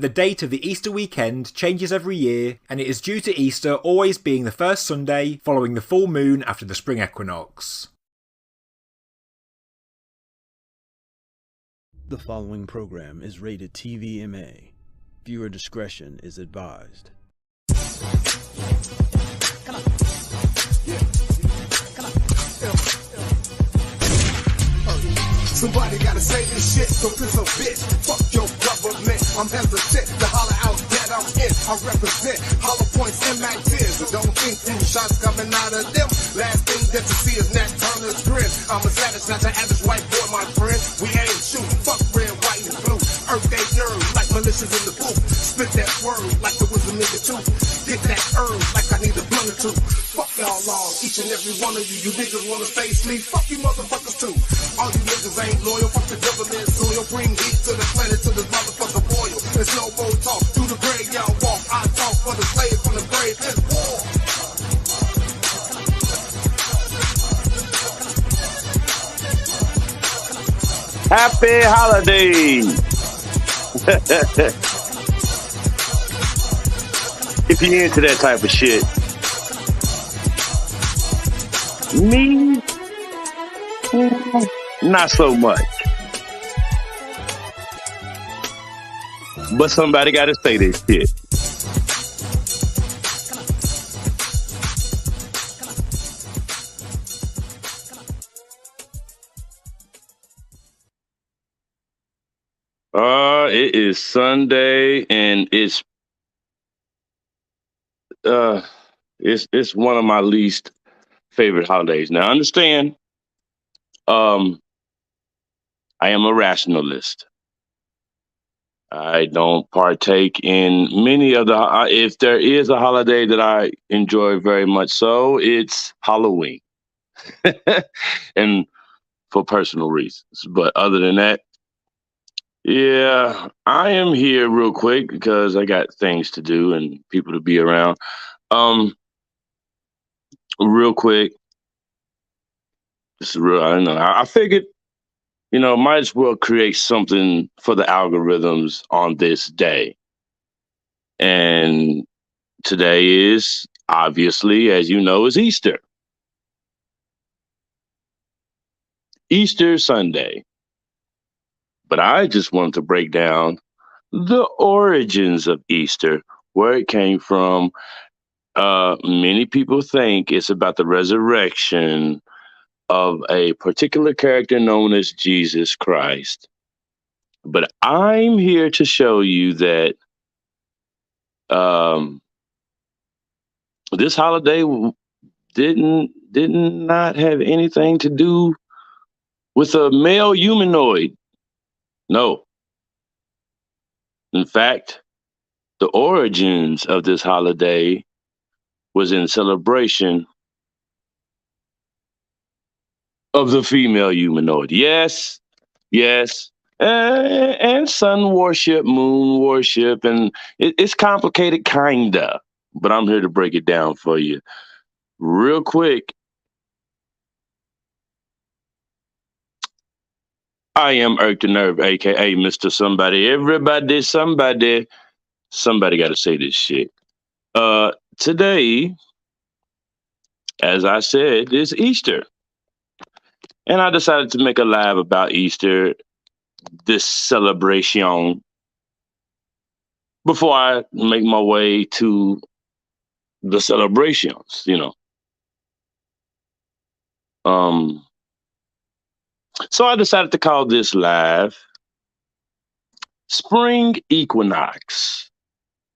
The date of the Easter weekend changes every year, and it is due to Easter always being the first Sunday following the full moon after the spring equinox. The following program is rated TVMA. Viewer discretion is advised. Come on. Come on. Somebody gotta say this shit, so piss a bitch. Fuck your government. I'm hesitant to holler out that I'm in. I represent hollow points and Mac tears. Don't think two shots coming out of them. Last thing that you see is Nat Turner's grin. I'm a savage, not the average white boy, my friend. We ain't shooting. Fuck red, white, and blue. Earth day nerve, like militias in the booth. Spit that word like there was a nigga too. Get that herb like I need a blunt or two. Fuck y'all all, each and every one of you. You niggas wanna stay asleep. Fuck you motherfuckers too. All you niggas ain't loyal. Fuck the government soil. Bring heat to the planet to this motherfucker boil. There's no more talk. Through the grave y'all walk. I talk for the slave from the grave. It's war. Happy holidays! If you're into that type of shit. Me? Not so much. But somebody gotta say this shit. It is Sunday, and it's one of my least favorite holidays. Now, understand, I am a rationalist. I don't partake in many of the. If there is a holiday that I enjoy very much, so it's Halloween, and for personal reasons. But other than that. Yeah, I am here real quick because I got things to do and people to be around. Real quick, this is real. I don't know. I figured, might as well create something for the algorithms on this day. And today is obviously, as you know, is Easter. Easter Sunday. But I just wanted to break down the origins of Easter, where it came from. Many people think it's about the resurrection of a particular character known as Jesus Christ. But I'm here to show you that this holiday did not have anything to do with a male humanoid. No. In fact, the origins of this holiday was in celebration of the female humanoid. Yes. And sun worship, moon worship, and it's complicated, kinda. But I'm here to break it down for you. Real quick. I am Irk the Nerve, a.k.a. Mr. Somebody. Everybody, somebody got to say this shit. Today, as I said, is Easter. And I decided to make a live about Easter, this celebration, before I make my way to the celebrations, So I decided to call this live Spring Equinox,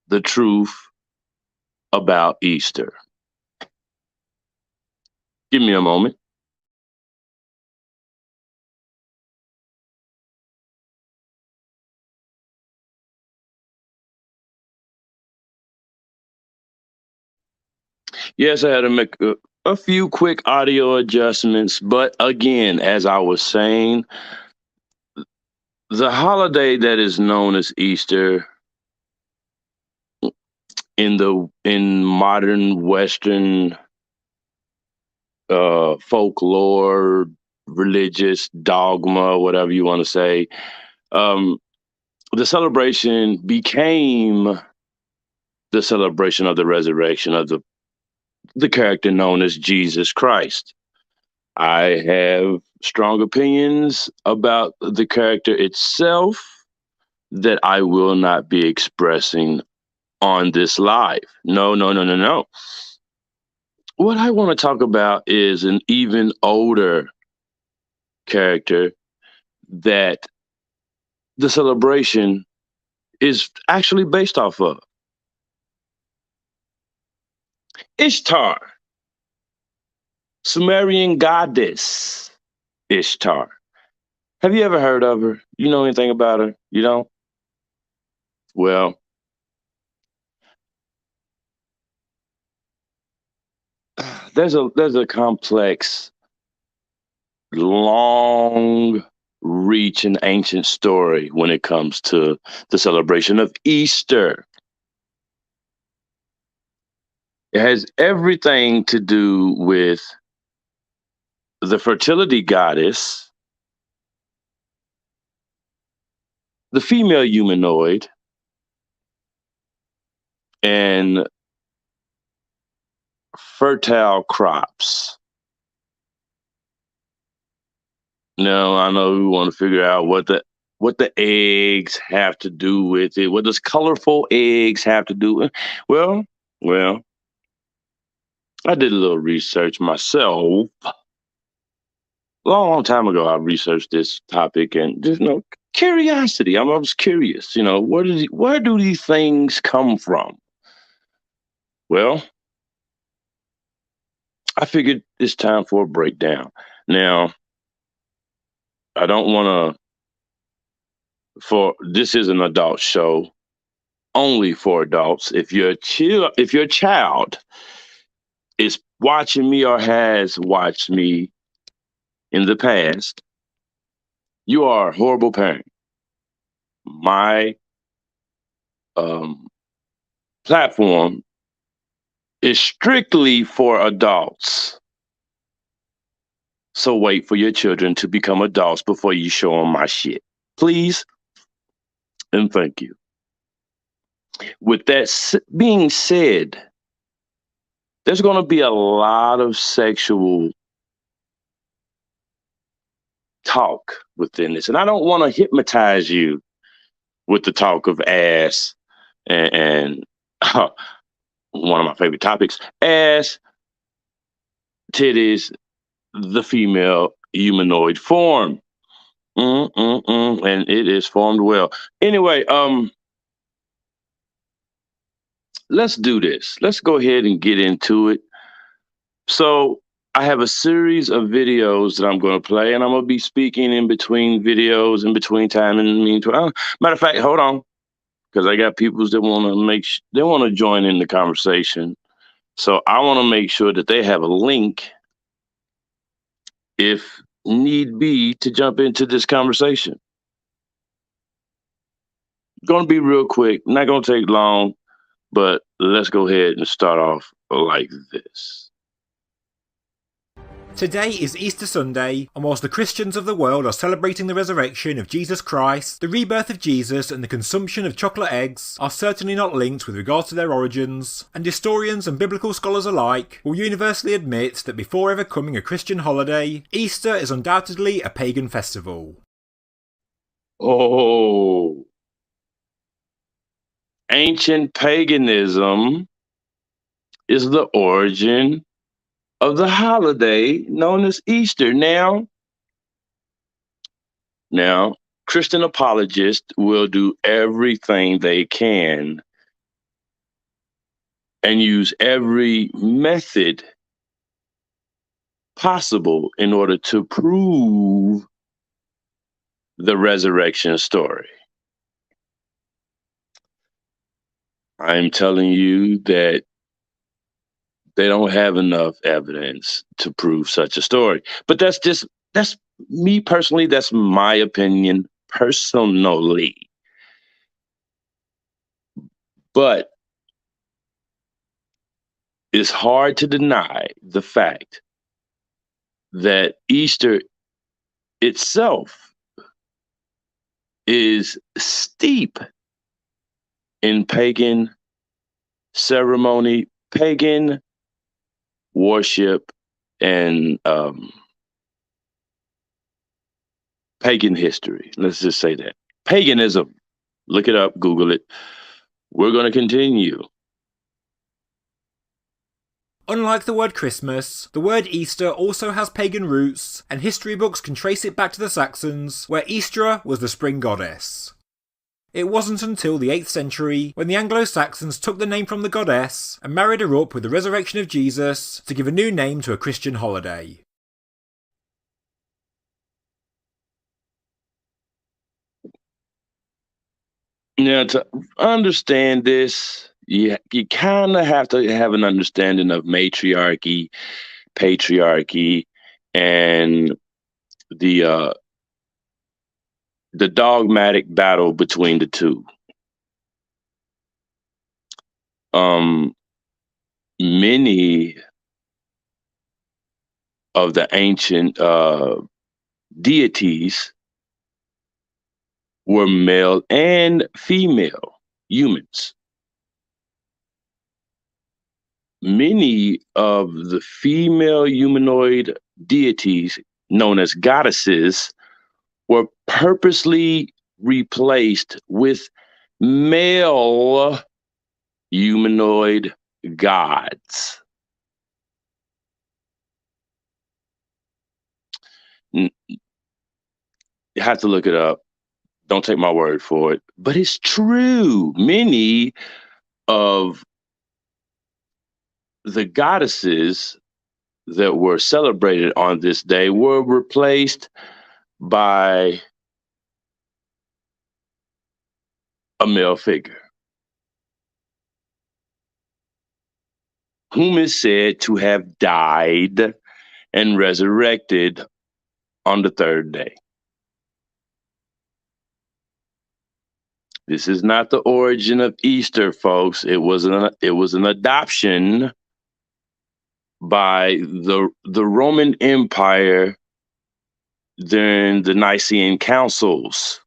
the truth about Easter. Give me a moment. Yes, I had to make a few quick audio adjustments, but again, as I was saying, the holiday that is known as Easter in modern Western folklore, religious dogma, whatever you want to say, the celebration became the celebration of the resurrection of the character known as Jesus Christ. I have strong opinions about the character itself that I will not be expressing on this live. No, no, no, no, no. What I want to talk about is an even older character that the celebration is actually based off of. Ishtar, Sumerian goddess Ishtar. Have you ever heard of her? You know anything about her? You don't? Well, there's a complex, long reach and ancient story when it comes to the celebration of Easter. It has everything to do with the fertility goddess, the female humanoid, and fertile crops. Now, I know we want to figure out what the eggs have to do with it. What does colorful eggs have to do with? Well, I did a little research myself. A long time ago, I researched this topic and just curiosity. I was curious. Where do these things come from? Well, I figured it's time for a breakdown. Now, I don't want to. This is an adult show, only for adults. If your child is watching me or has watched me in the past, you are a horrible parent. My platform is strictly for adults. So wait for your children to become adults before you show them my shit. Please and thank you. With that being said, there's going to be a lot of sexual talk within this. And I don't want to hypnotize you with the talk of ass and one of my favorite topics, ass, titties, the female humanoid form. And it is formed well. Anyway, let's do this. Let's go ahead and get into it. So I have a series of videos that I'm going to play, and I'm going to be speaking in between videos, in between time, and in the meantime. Matter of fact, hold on, because I got people that want to they want to join in the conversation. So I want to make sure that they have a link, if need be, to jump into this conversation. Going to be real quick, not going to take long, but let's go ahead and start off like this. Today is Easter Sunday, and whilst the Christians of the world are celebrating the resurrection of Jesus Christ, the rebirth of Jesus and the consumption of chocolate eggs are certainly not linked with regard to their origins, and historians and biblical scholars alike will universally admit that before ever becoming a Christian holiday, Easter is undoubtedly a pagan festival. Oh, ancient paganism is the origin of the holiday known as Easter. Now, Christian apologists will do everything they can and use every method possible in order to prove the resurrection story. I'm telling you that they don't have enough evidence to prove such a story. But that's me personally. That's my opinion personally. But it's hard to deny the fact that Easter itself is steep in pagan ceremony, pagan worship, and pagan history. Let's just say that. Paganism. Look it up, Google it. We're going to continue. Unlike the word Christmas, the word Easter also has pagan roots, and history books can trace it back to the Saxons, where Eostre was the spring goddess. It wasn't until the 8th century when the Anglo-Saxons took the name from the goddess and married her up with the resurrection of Jesus to give a new name to a Christian holiday. Now, to understand this, you kind of have to have an understanding of matriarchy, patriarchy, and the dogmatic battle between the two. Many of the ancient deities were male and female humans. Many of the female humanoid deities, known as goddesses, were purposely replaced with male humanoid gods. You have to look it up. Don't take my word for it. But it's true. Many of the goddesses that were celebrated on this day were replaced by a male figure, whom is said to have died and resurrected on the third day. This is not the origin of Easter, folks. It was an adoption by the Roman Empire during the Nicene Councils.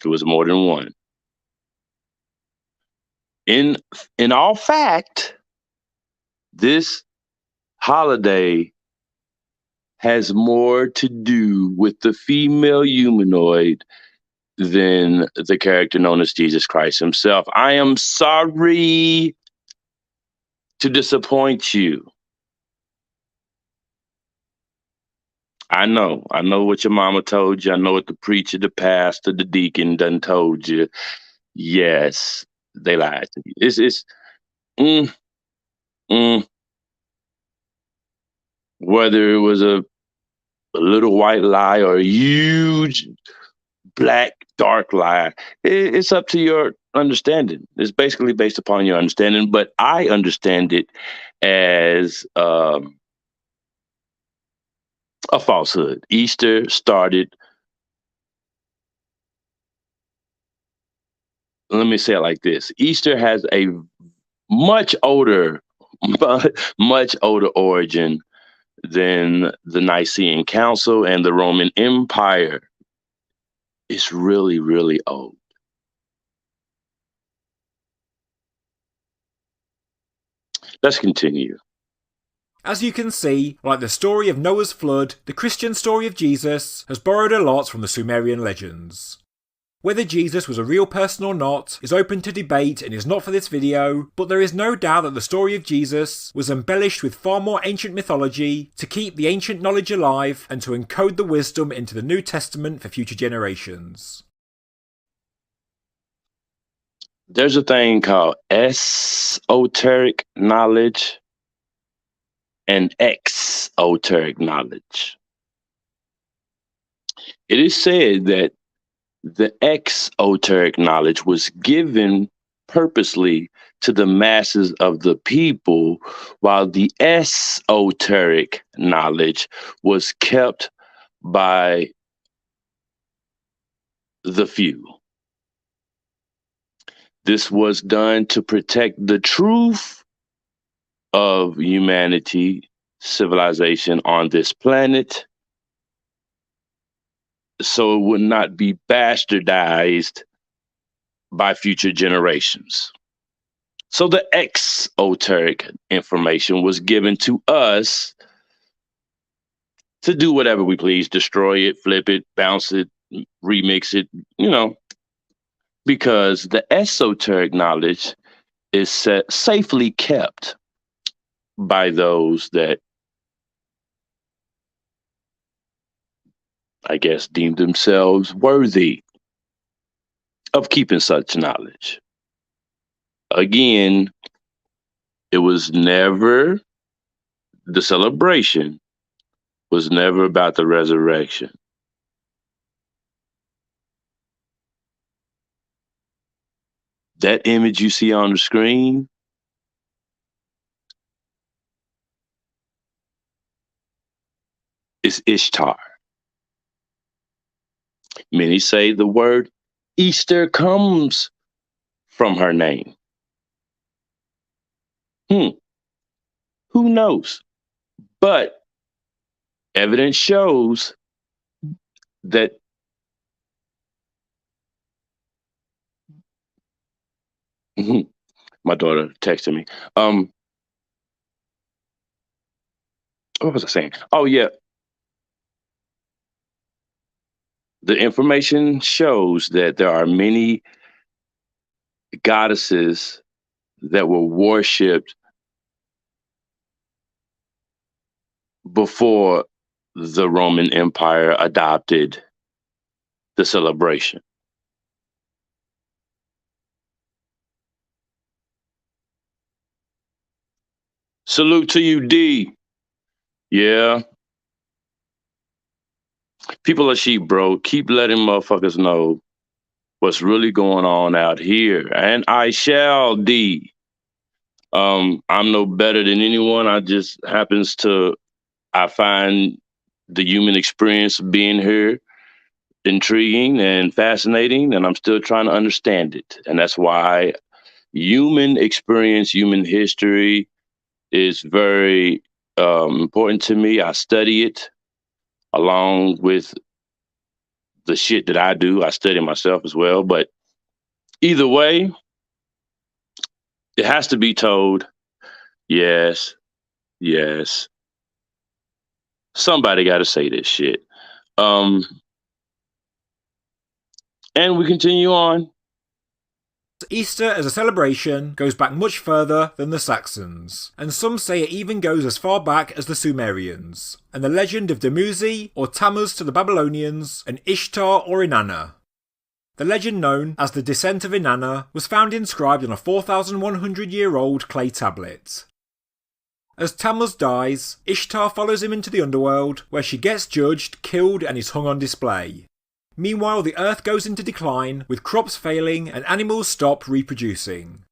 It was more than one. In all fact, this holiday has more to do with the female humanoid than the character known as Jesus Christ himself. I am sorry to disappoint you. I know what your mama told you. I know what the preacher, the pastor, the deacon done told you. Yes, they lied to you. It's whether it was a little white lie or a huge black dark lie, it's up to your understanding. It's basically based upon your understanding, but I understand it as a falsehood. Easter started, let me say it like this. Easter has a much older origin than the Nicene Council and the Roman Empire. It's really, really old. Let's continue. As you can see, like the story of Noah's flood, the Christian story of Jesus has borrowed a lot from the Sumerian legends. Whether Jesus was a real person or not is open to debate and is not for this video, but there is no doubt that the story of Jesus was embellished with far more ancient mythology to keep the ancient knowledge alive and to encode the wisdom into the New Testament for future generations. There's a thing called esoteric knowledge and exoteric knowledge. It is said that the exoteric knowledge was given purposely to the masses of the people, while the esoteric knowledge was kept by the few. This was done to protect the truth of humanity, civilization on this planet, so it would not be bastardized by future generations. So the exoteric information was given to us to do whatever we please, destroy it, flip it, bounce it, remix it, because the esoteric knowledge is safely kept by those that, I guess, deem themselves worthy of keeping such knowledge. Again, it was never, the celebration was never about the resurrection. That image you see on the screen is Ishtar. Many say the word Easter comes from her name. Who knows? But evidence shows that my daughter texted me. What was I saying? Oh, yeah. The information shows that there are many goddesses that were worshipped before the Roman Empire adopted the celebration. Salute to you, D. Yeah. People are sheep, bro. Keep letting motherfuckers know what's really going on out here. And I shall, D. I'm no better than anyone. I find the human experience of being here intriguing and fascinating, and I'm still trying to understand it. And that's why human experience, human history is very important to me. I study it along with the shit that I do. I study myself as well. But either way, it has to be told, yes, yes. Somebody got to say this shit. And we continue on. Easter as a celebration goes back much further than the Saxons, and some say it even goes as far back as the Sumerians, and the legend of Dumuzi or Tammuz to the Babylonians, and Ishtar or Inanna. The legend known as the Descent of Inanna was found inscribed on a 4,100-year-old clay tablet. As Tammuz dies, Ishtar follows him into the underworld, where she gets judged, killed, and is hung on display. Meanwhile, the earth goes into decline, with crops failing and animals stop reproducing.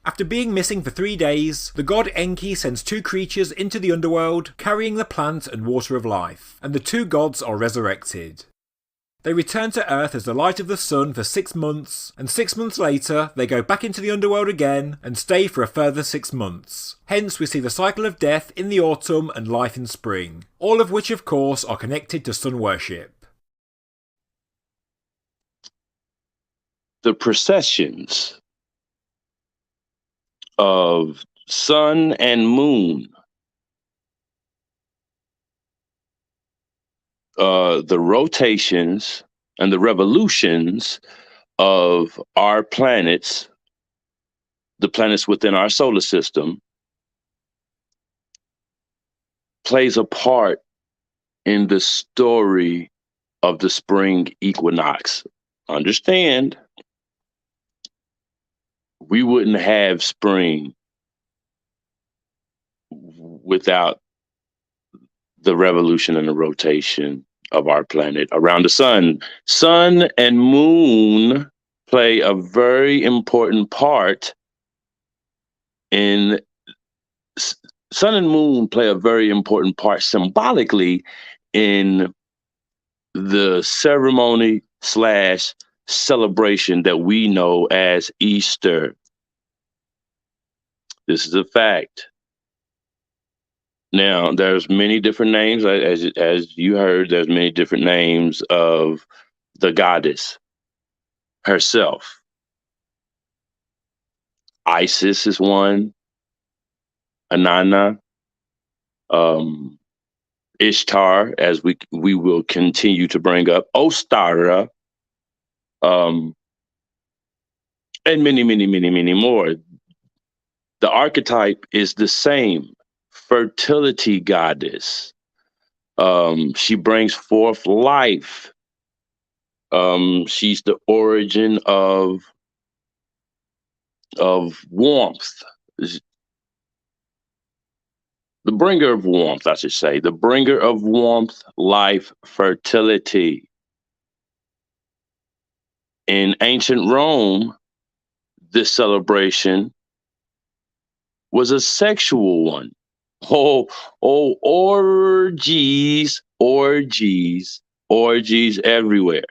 After being missing for 3 days, the god Enki sends 2 creatures into the underworld, carrying the plant and water of life, and the 2 gods are resurrected. They return to Earth as the light of the sun for 6 months, and 6 months later they go back into the underworld again and stay for a further 6 months. Hence we see the cycle of death in the autumn and life in spring, all of which of course are connected to sun worship. The processions of sun and moon, the rotations and the revolutions of our planets, the planets within our solar system, plays a part in the story of the spring equinox. Understand, we wouldn't have spring without the revolution and the rotation of our planet around the sun. Sun and moon play a very important part in sun and moon play a very important part symbolically in the ceremony / celebration that we know as Easter. This is a fact. Now, there's many different names, as you heard. There's many different names of the goddess herself. Isis is one. Anana, Ishtar, as we will continue to bring up, Ostara, and many, many, many, many more. The archetype is the same. Fertility goddess. She brings forth life. She's the origin of warmth. The bringer of warmth, I should say. The bringer of warmth, life, fertility. In ancient Rome, this celebration was a sexual one. Oh, orgies, orgies, orgies everywhere.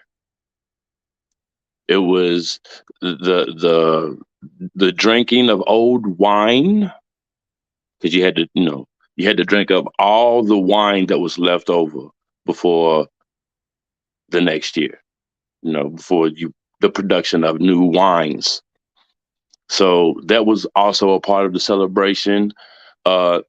It was the drinking of old wine, because you had to drink up all the wine that was left over before the next year. Before the production of new wines. So that was also a part of the celebration. The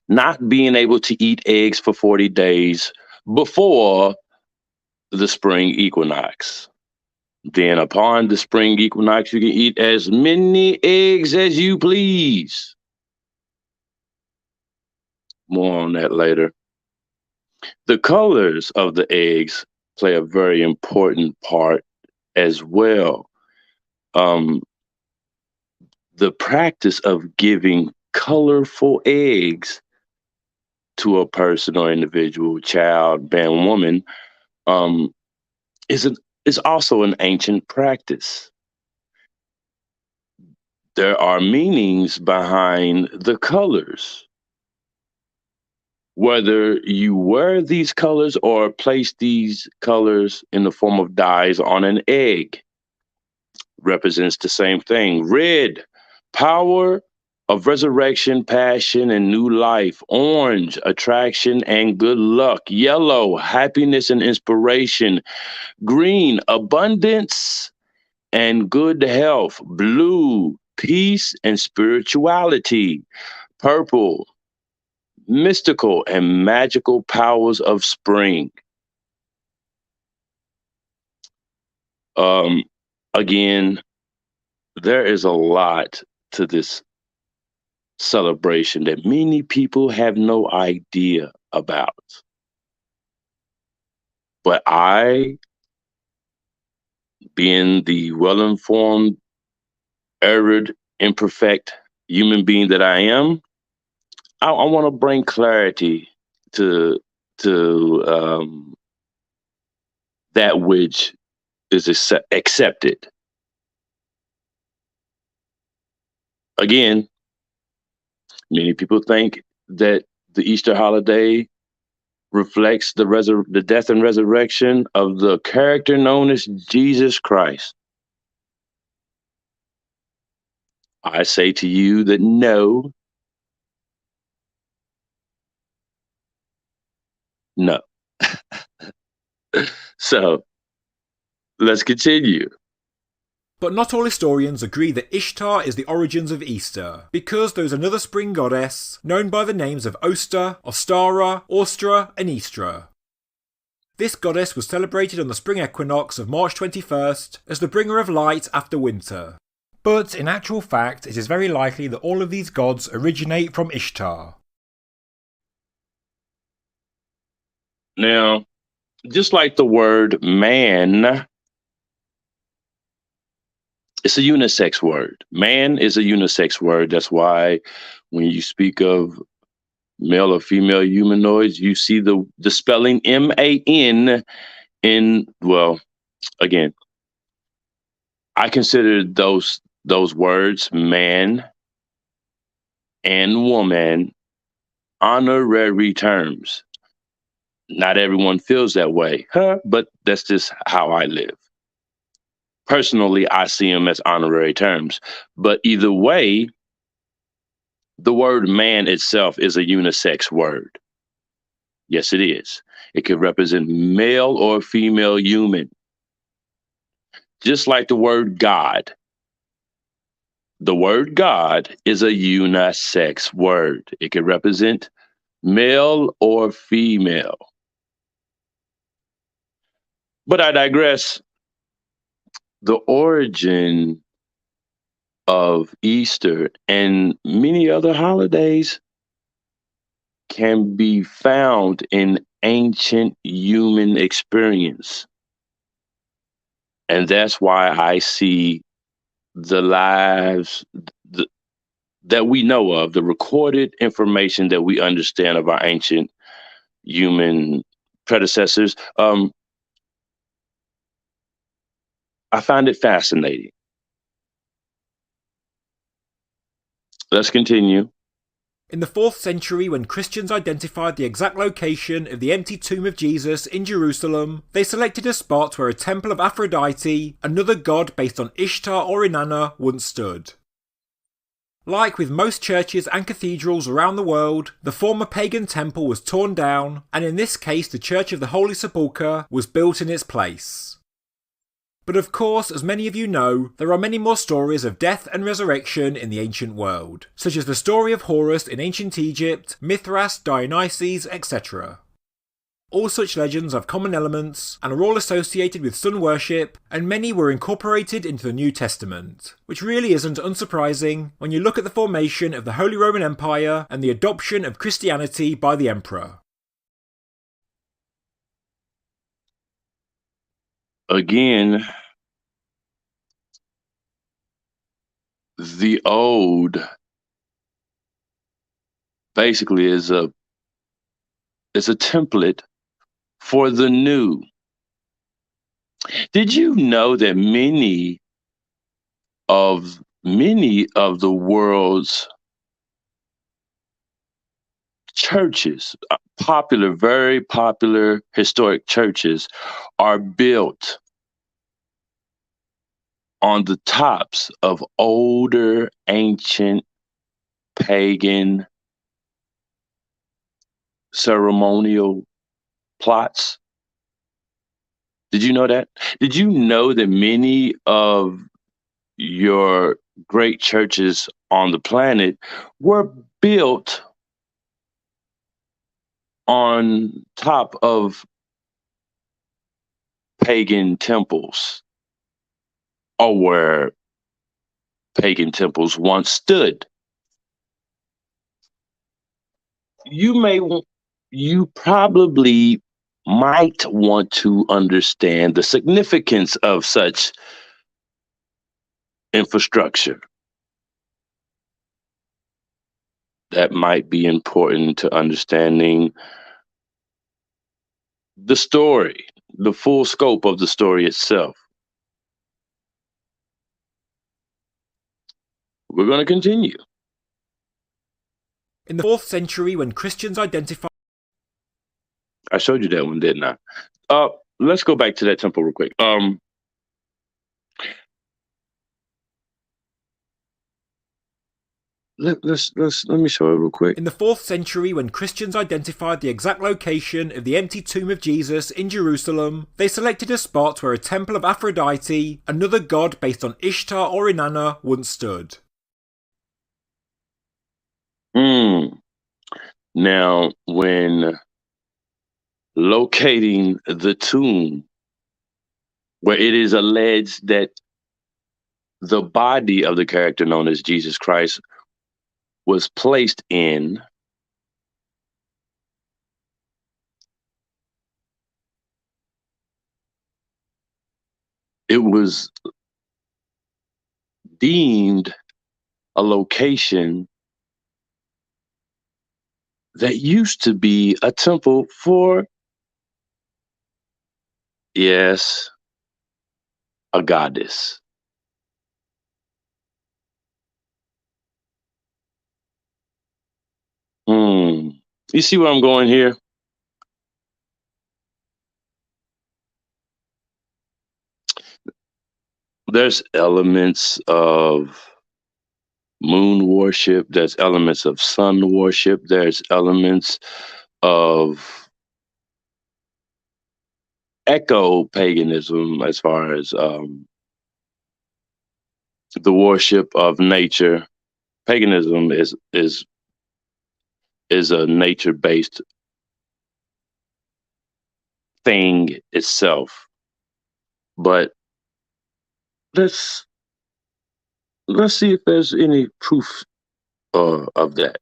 not being able to eat eggs for 40 days before the spring equinox. Then upon the spring equinox, you can eat as many eggs as you please. More on that later. The colors of the eggs play a very important part as well. The practice of giving colorful eggs to a person or individual, child, man, woman, is also an ancient practice. There are meanings behind the colors. Whether you wear these colors or place these colors in the form of dyes on an egg represents the same thing. Red, power of resurrection, passion, and new life. Orange, attraction and good luck. Yellow, happiness and inspiration. Green, abundance and good health. Blue, peace and spirituality. Purple, mystical and magical powers of spring. Again, there is a lot to this celebration that many people have no idea about. But I, being the well-informed, arid, imperfect human being that I am, I want to bring clarity to that which is accepted. Again, many people think that the Easter holiday reflects the death and resurrection of the character known as Jesus Christ. I say to you that no. So let's continue. But not all historians agree that Ishtar is the origins of Easter, because there is another spring goddess known by the names of Oster, Ostara, Austra, and Istra. This goddess was celebrated on the spring equinox of March 21st as the bringer of light after winter. But in actual fact, it is very likely that all of these gods originate from Ishtar. Now, just like the word man, it's a unisex word. Man is a unisex word. That's why when you speak of male or female humanoids, you see the spelling M-A-N in, well, again, I consider those words, man and woman, honorary terms. Not everyone feels that way, but that's just how I live. Personally, I see them as honorary terms. But either way, The word man itself is a unisex word. Yes, it is. It could represent male or female human. Just like the word God. The word God is a unisex word. It can represent male or female. But I digress. The origin of Easter and many other holidays can be found in ancient human experience. And that's why I see the lives that we know of, the recorded information that we understand of our ancient human predecessors. I find it fascinating. Let's continue. In the 4th century, when Christians identified the exact location of the empty tomb of Jesus in Jerusalem, they selected a spot where a temple of Aphrodite, another god based on Ishtar or Inanna, once stood. Like with most churches and cathedrals around the world, the former pagan temple was torn down, and in this case the Church of the Holy Sepulchre was built in its place. But of course, as many of you know, there are many more stories of death and resurrection in the ancient world, such as the story of Horus in ancient Egypt, Mithras, Dionysus, etc. All such legends have common elements, and are all associated with sun worship, and many were incorporated into the New Testament, which really isn't unsurprising when you look at the formation of the Holy Roman Empire and the adoption of Christianity by the Emperor. Again, the old basically is a template for the new. Did you know that many of the world's churches, popular, very popular historic churches, are built on the tops of older, ancient, pagan ceremonial plots? Did you know that? Did you know that many of your great churches on the planet were built on top of pagan temples, or where pagan temples once stood? You probably might want to understand the significance of such infrastructure. That might be important to understanding the story, the full scope of the story itself. We're going to continue. In the 4th century, when Christians identified... I showed you that one, didn't I? Let's go back to that temple real quick. Let me show it real quick. In the 4th century, when Christians identified the exact location of the empty tomb of Jesus in Jerusalem, they selected a spot where a temple of Aphrodite, another god based on Ishtar or Inanna, once stood. Now, when locating the tomb where it is alleged that the body of the character known as Jesus Christ was placed in, it was deemed a location that used to be a temple for, yes, a goddess. You see where I'm going here? There's elements of moon worship. There's elements of sun worship. There's elements of echo paganism as far as the worship of nature. Paganism is a nature based thing itself. But let's see if there's any proof of that.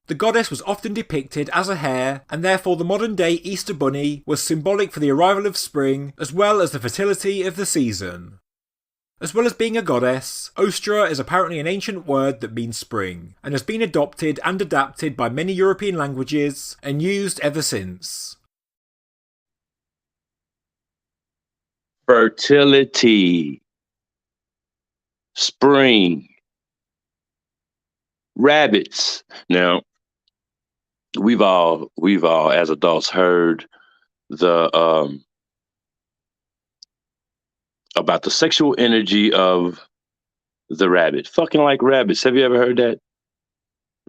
The goddess was often depicted as a hare, and therefore the modern day Easter Bunny was symbolic for the arrival of spring, as well as the fertility of the season. As well as being a goddess, Ostra is apparently an ancient word that means spring, and has been adopted and adapted by many European languages, and used ever since. Fertility, spring, rabbits. Now, we've all as adults heard the about the sexual energy of the rabbit. Fucking like rabbits. Have you ever heard that?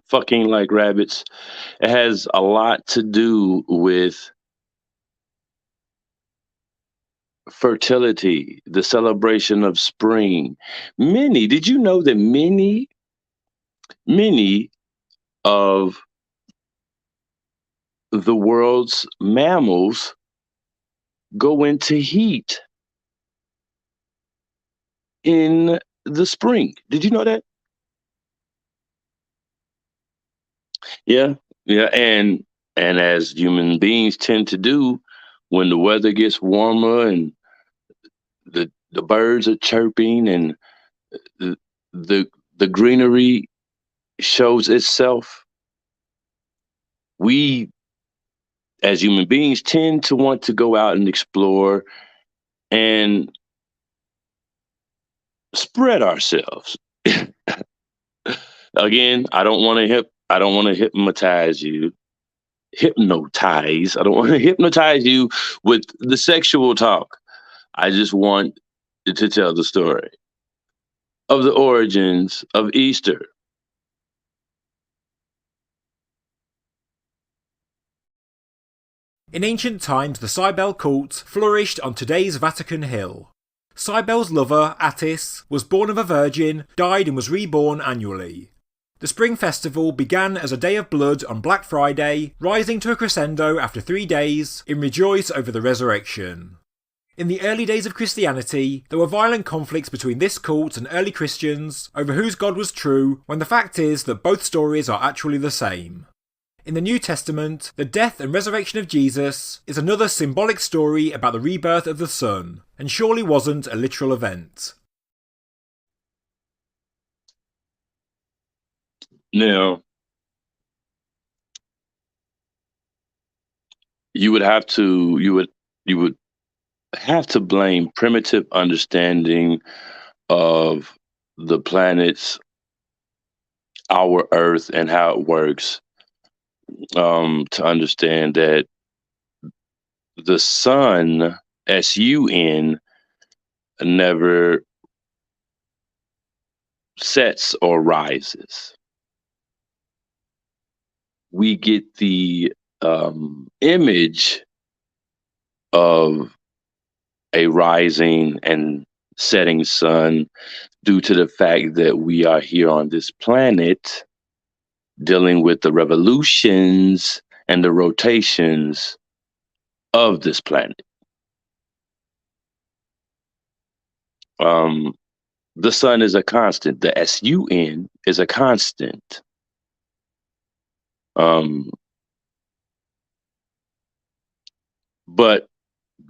Fucking like rabbits. It has a lot to do with fertility, the celebration of spring. Did you know that many of the world's mammals go into heat in the spring? Did you know that? Yeah, and as human beings tend to do, when the weather gets warmer and the birds are chirping and the the greenery shows itself, we as human beings tend to want to go out and explore and spread ourselves. Again, I don't want to hypnotize you. I don't want to hypnotize you with the sexual talk. I just want to tell the story of the origins of Easter. In ancient times, the Cybele cult flourished on today's Vatican Hill. Cybele's lover, Attis, was born of a virgin, died and was reborn annually. The spring festival began as a day of blood on Black Friday, rising to a crescendo after 3 days in rejoice over the resurrection. In the early days of Christianity, there were violent conflicts between this cult and early Christians over whose God was true, when the fact is that both stories are actually the same. In the New Testament, the death and resurrection of Jesus is another symbolic story about the rebirth of the Son, and surely wasn't a literal event. Now, you would have to blame primitive understanding of the planets, our Earth, and how it works, to understand that the sun, sun, never sets or rises. We get the image of a rising and setting sun due to the fact that we are here on this planet dealing with the revolutions and the rotations of this planet. The sun is a constant. The sun is a constant. But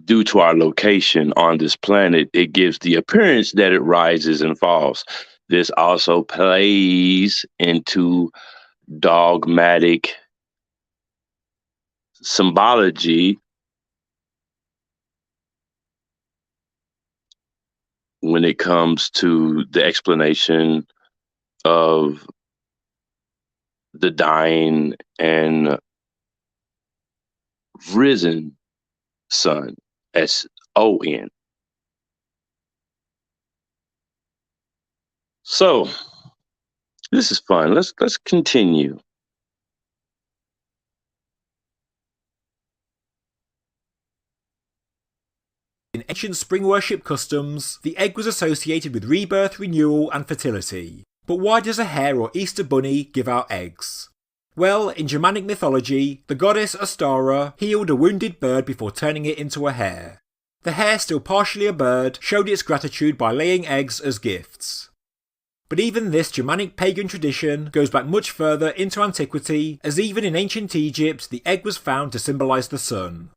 due to our location on this planet, it gives the appearance that it rises and falls. This also plays into dogmatic symbology when it comes to the explanation of the dying and risen sun, son. So This is fun. Let's continue. In ancient spring worship customs, the egg was associated with rebirth, renewal, and fertility. But why does a hare or Easter bunny give out eggs? Well, in Germanic mythology, the goddess Ostara healed a wounded bird before turning it into a hare. The hare, still partially a bird, showed its gratitude by laying eggs as gifts. But even this Germanic pagan tradition goes back much further into antiquity, as even in ancient Egypt the egg was found to symbolise the sun.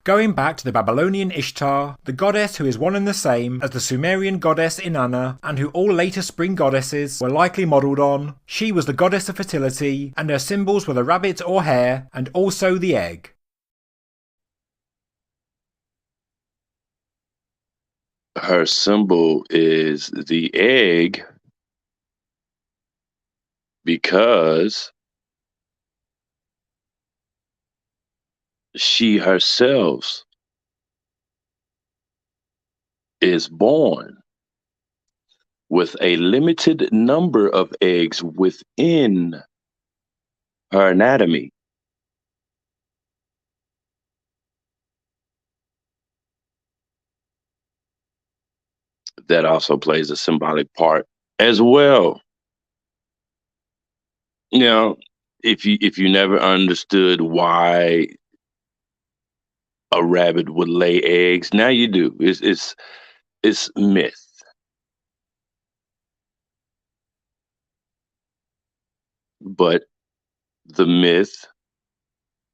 Going back to the Babylonian Ishtar, the goddess who is one and the same as the Sumerian goddess Inanna, and who all later spring goddesses were likely modelled on, she was the goddess of fertility, and her symbols were the rabbit or hare, and also the egg. Her symbol is the egg because she herself is born with a limited number of eggs within her anatomy. That also plays a symbolic part as well. You know, if you never understood why a rabbit would lay eggs, now you do. It's myth. But the myth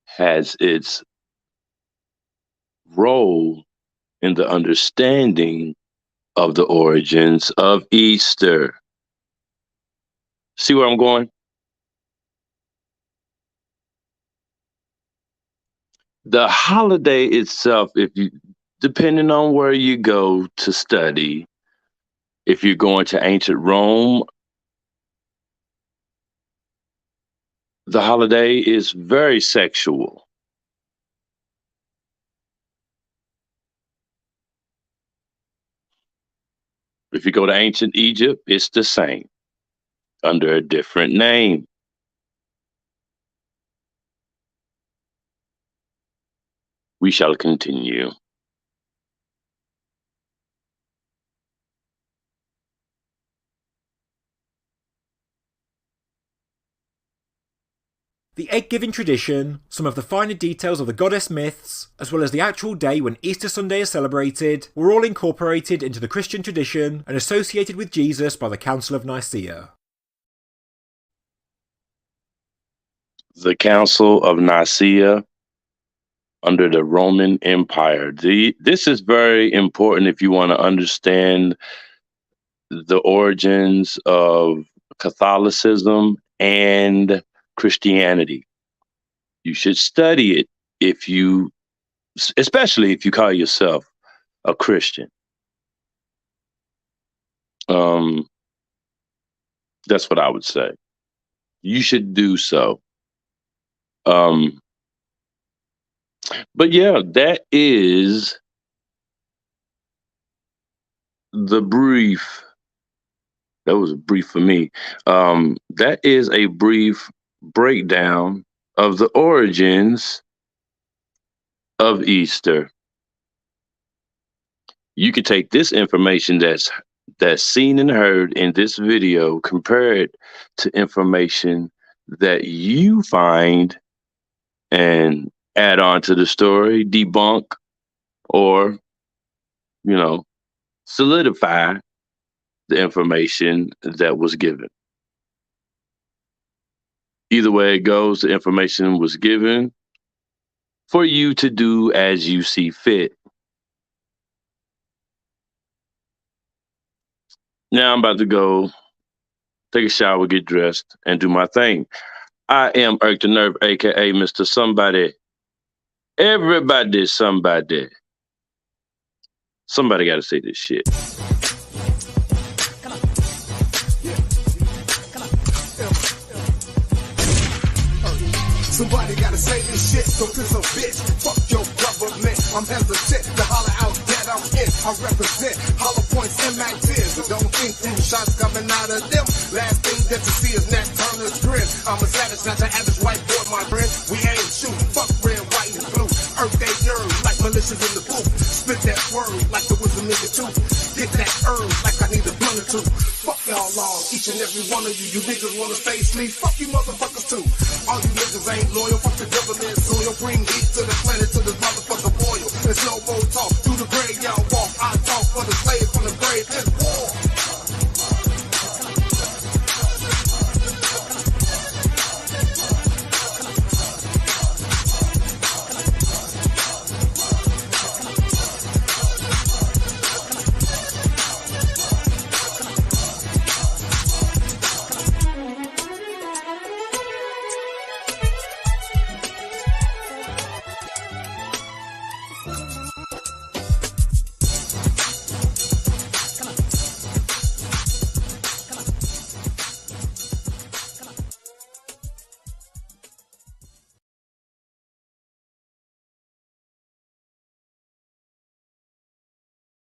has its role in the understanding of the origins of Easter. See where I'm going? The holiday itself, depending on where you go to study, if you're going to ancient Rome, the holiday is very sexual. If you go to ancient Egypt, it's the same, under a different name. We shall continue. The egg-giving tradition, some of the finer details of the goddess myths, as well as the actual day when Easter Sunday is celebrated, were all incorporated into the Christian tradition and associated with Jesus by the Council of Nicaea. The Council of Nicaea under the Roman Empire. This is very important if you want to understand the origins of Catholicism and Christianity. You should study it especially if you call yourself a Christian. That's what I would say. You should do so. But yeah, that is the brief. That was a brief for me. That is a brief breakdown of the origins of Easter. You can take this information that's seen and heard in this video, compare it to information that you find and add on to the story, debunk, or, solidify the information that was given. Either way it goes, the information was given for you to do as you see fit. Now I'm about to go take a shower, get dressed, and do my thing. I am Irk the Nerve, aka Mr. Somebody. Everybody, somebody. Somebody gotta say this shit. Somebody gotta say this shit, so piss a bitch. Fuck your government. I'm hesitant to holler out that that I'm in. I represent hollow points and Mac tears. But don't think them shots coming out of them. Last thing that you see is Nat Turner's grin. I'm a savage, not your average white boy, my friend. We ain't shooting, fuck red, white, and blue. Earth they nerve like militias in the booth. Spit that word like the wisdom in the tooth. Get that herb like I need a blunt or two. Fuck y'all all, each and every one of you. You niggas wanna stay asleep, fuck you motherfuckers too. All you niggas ain't loyal, fuck the government soil. Bring heat to the planet till this motherfucker boil. There's no more talk, through the grave y'all walk. I talk for the slave from the grave, it's war.